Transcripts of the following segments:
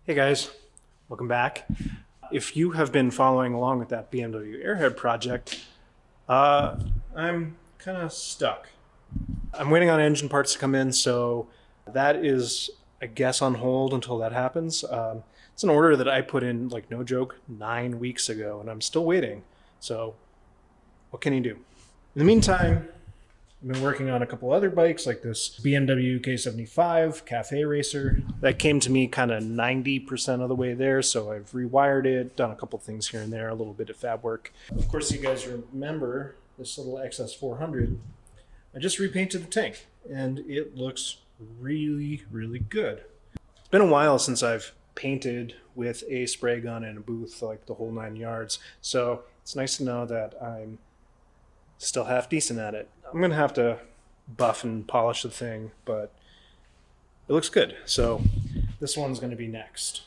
Hey guys, welcome back. If you have been following along with that BMW Airhead project, I'm kind of stuck. I'm waiting on engine parts to come in, so that is, I guess, on hold until that happens. It's an order that I put in, like no joke, 9 weeks ago, and I'm still waiting. So what can you do? In the meantime, I've been working on a couple other bikes like this BMW K75 Cafe Racer. That came to me kind of 90% of the way there, so I've rewired it, done a couple things here and there, a little bit of fab work. Of course, you guys remember this little XS400. I just repainted the tank, and it looks really, really good. It's been a while since I've painted with a spray gun in a booth, like the whole 9 yards, so it's nice to know that I'm still half decent at it. I'm gonna have to buff and polish the thing, but it looks good. So this one's gonna be next.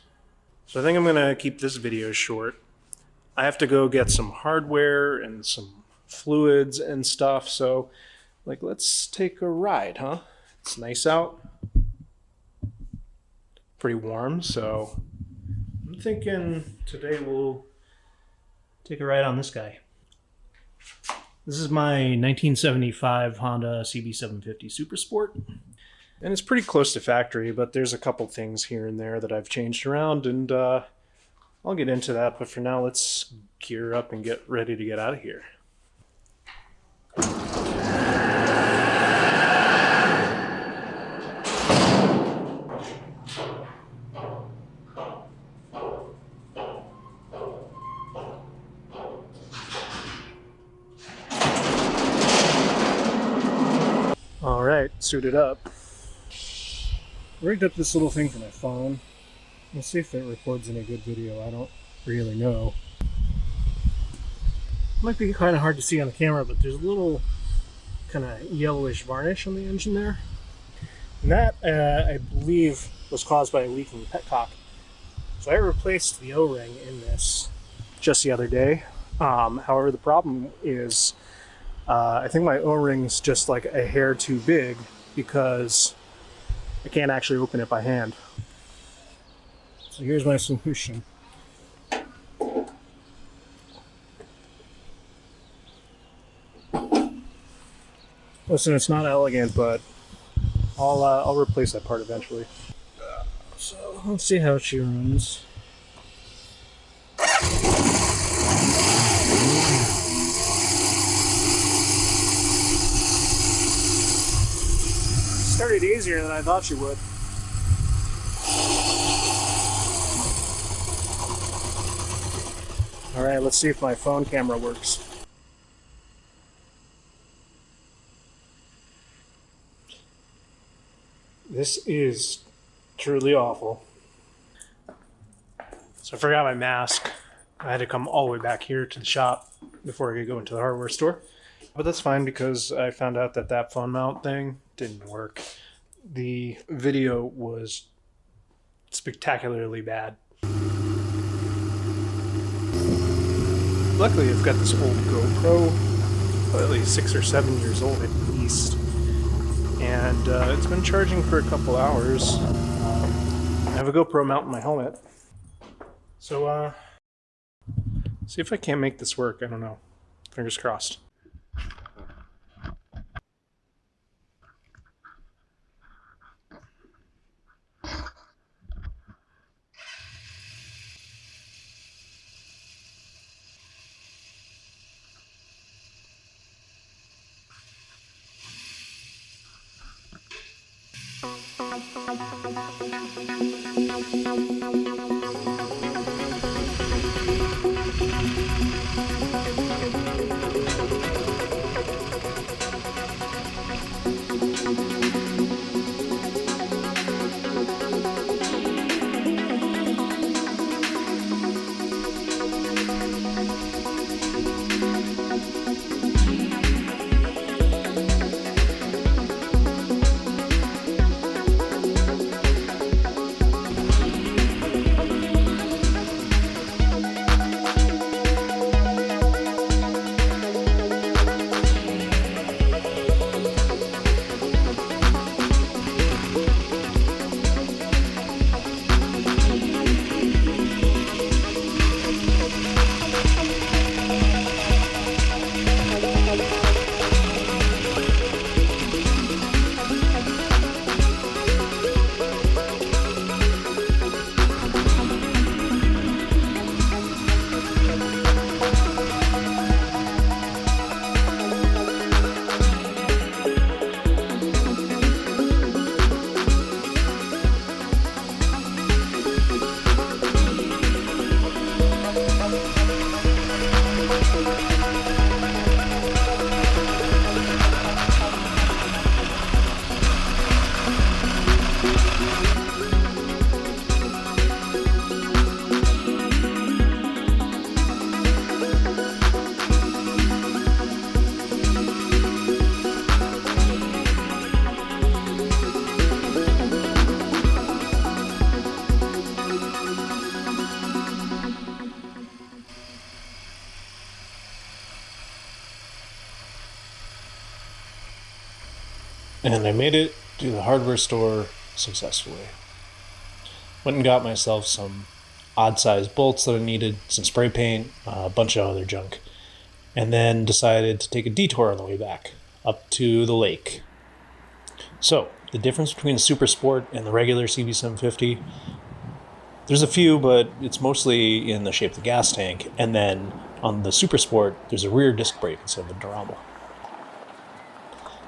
So I think I'm gonna keep this video short. I have to go get some hardware and some fluids and stuff. So let's take a ride, huh? It's nice out. Pretty warm, so I'm thinking today we'll take a ride on this guy. This is my 1975 Honda CB750 Super Sport, and it's pretty close to factory, but there's a couple things here and there that I've changed around, and I'll get into that, but for now let's gear up and get ready to get out of here. Alright, suited up. Rigged up this little thing for my phone. We'll see if it records any good video. I don't really know. Might be kind of hard to see on the camera, but there's a little kind of yellowish varnish on the engine there. And that, I believe, was caused by a leaking petcock. So I replaced the O-ring in this just the other day. However, the problem is I think my O-ring's just like a hair too big because I can't actually open it by hand. So here's my solution. Listen, it's not elegant, but I'll replace that part eventually. So let's see how she runs. Started easier than I thought she would. Alright, let's see if my phone camera works. This is truly awful. So I forgot my mask. I had to come all the way back here to the shop before I could go into the hardware store. But that's fine because I found out that that phone mount thing didn't work. The video was spectacularly bad. Luckily, I've got this old GoPro, probably 6 or 7 years old at least, and it's been charging for a couple hours. I have a GoPro mount in my helmet, so see if I can't make this work. I don't know. Fingers crossed. and I made it to the hardware store successfully. Went and got myself some odd-sized bolts that I needed, some spray paint, a bunch of other junk, and then decided to take a detour on the way back, up to the lake. So, the difference between the Super Sport and the regular CB750, there's a few, but it's mostly in the shape of the gas tank, and then on the Super Sport, there's a rear disc brake instead of a derailleur.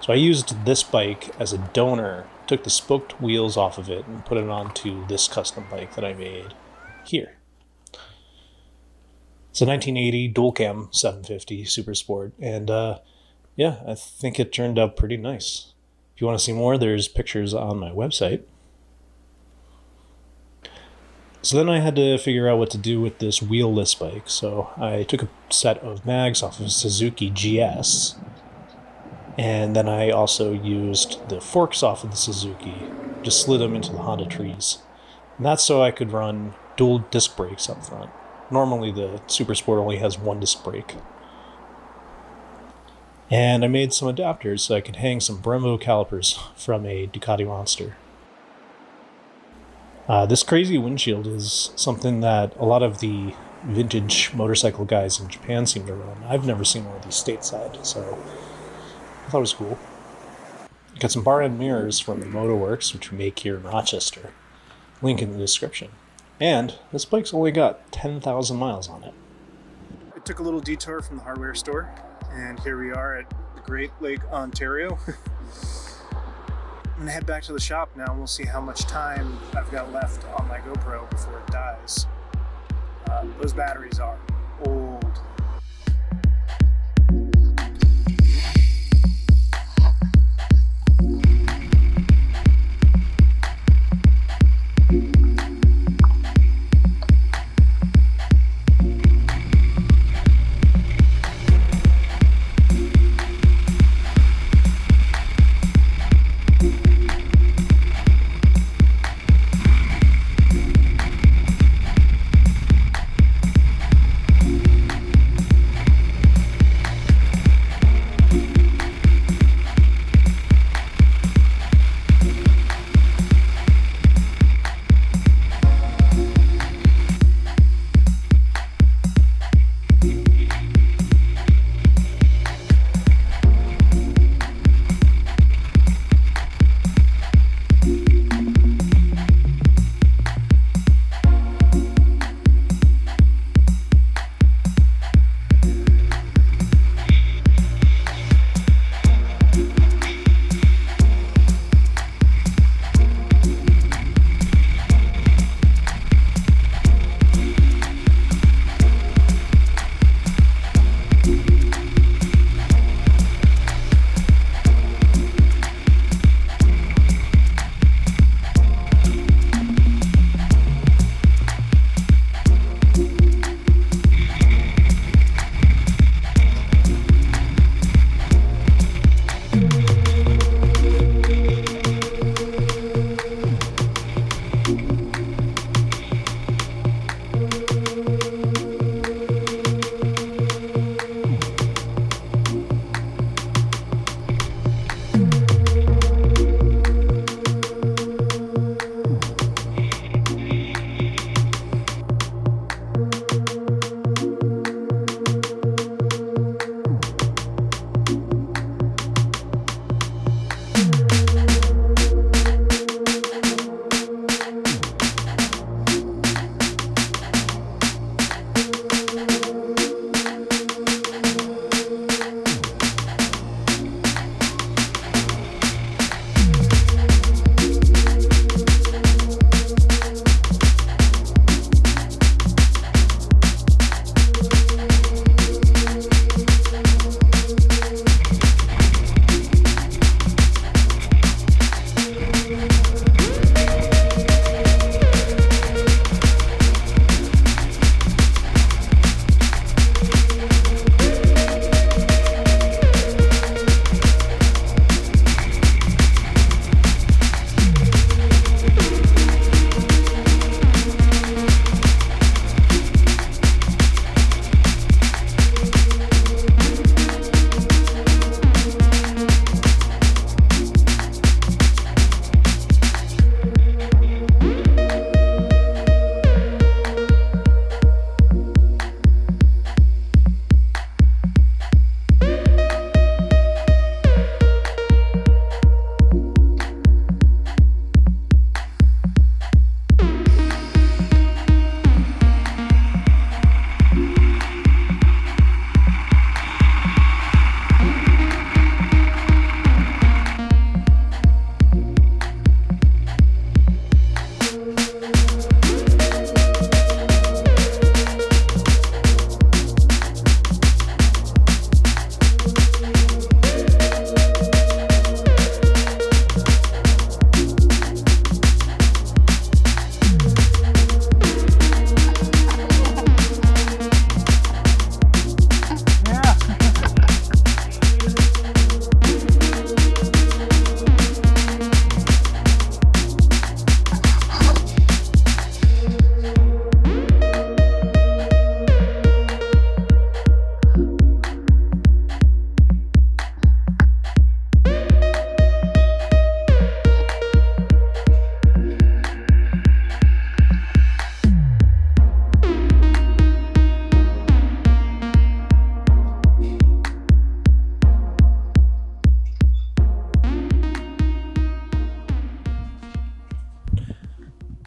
So I used this bike as a donor, took the spoked wheels off of it, and put it onto this custom bike that I made here. It's a 1980 dual cam 750 Super Sport, and yeah, I think it turned out pretty nice. If you want to see more, there's pictures on my website. So then I had to figure out what to do with this wheelless bike, so I took a set of mags off of Suzuki GS, and then I also used the forks off of the Suzuki, just slid them into the Honda trees. And that's so I could run dual disc brakes up front. Normally the Super Sport only has one disc brake. And I made some adapters so I could hang some Brembo calipers from a Ducati Monster. This crazy windshield is something that a lot of the vintage motorcycle guys in Japan seem to run. I've never seen one of these stateside, so I thought it was cool. Got some bar end mirrors from the Motoworks, which we make here in Rochester. Link in the description. And this bike's only got 10,000 miles on it. I took a little detour from the hardware store, and here we are at the Great Lake, Ontario. I'm gonna head back to the shop now and we'll see how much time I've got left on my GoPro before it dies. Those batteries are old.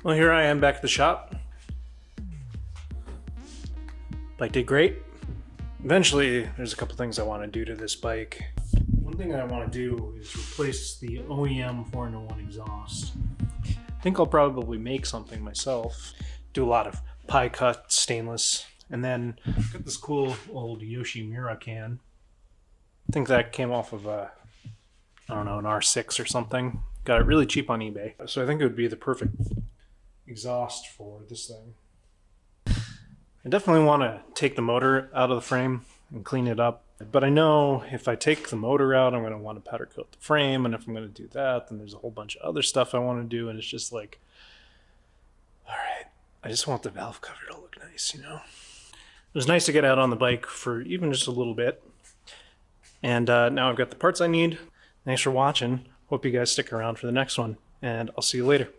Well, here I am back at the shop. Bike did great. Eventually, there's a couple things I want to do to this bike. One thing I want to do is replace the OEM 4-in-1 exhaust. I think I'll probably make something myself. Do a lot of pie cut stainless. And then got this cool old Yoshimura can. I think that came off of I don't know, an R6 or something. Got it really cheap on eBay. So I think it would be the perfect exhaust for this thing. I definitely want to take the motor out of the frame and clean it up. But I know if I take the motor out, I'm going to want to powder coat the frame. And if I'm going to do that, then there's a whole bunch of other stuff I want to do. And it's just like, all right, I just want the valve cover to look nice, you know? It was nice to get out on the bike for even just a little bit. And now I've got the parts I need. Thanks for watching. Hope you guys stick around for the next one. And I'll see you later.